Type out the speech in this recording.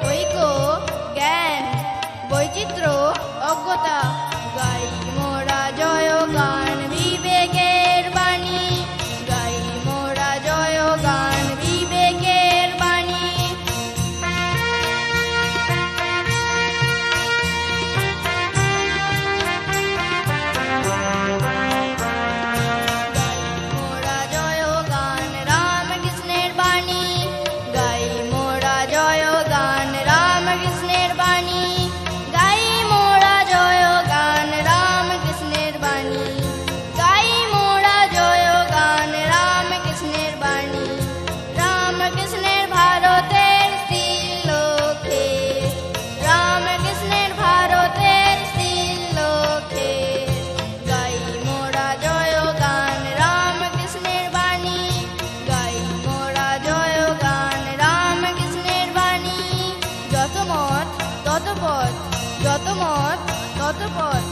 ঐক্য জ্ঞান বৈচিত্র্য অজ্ঞতা গাই মোরা জয় গান বিবেকের বাণী গাই মোরা জয় গান বিবেকের বাণী গাই মোরা জয় গান রাম কৃষ্ণের বাণী গাই মোরা জয় গান রাম কৃষ্ণের বাণী গাই মোরা জয় গান রাম কৃষ্ণের বাণী গাই মোরা জয় গান রাম কৃষ্ণের বাণী রাম কৃষ্ণের ভারতের শ্রীলোকে রাম কৃষ্ণের ভারতের শ্রীলোকে গাই মোরা জয় গান রাম কৃষ্ণের বাণী গাই মোরা জয় গান রাম কৃষ্ণের বাণী যত মত তত পথ যত মত তত পথ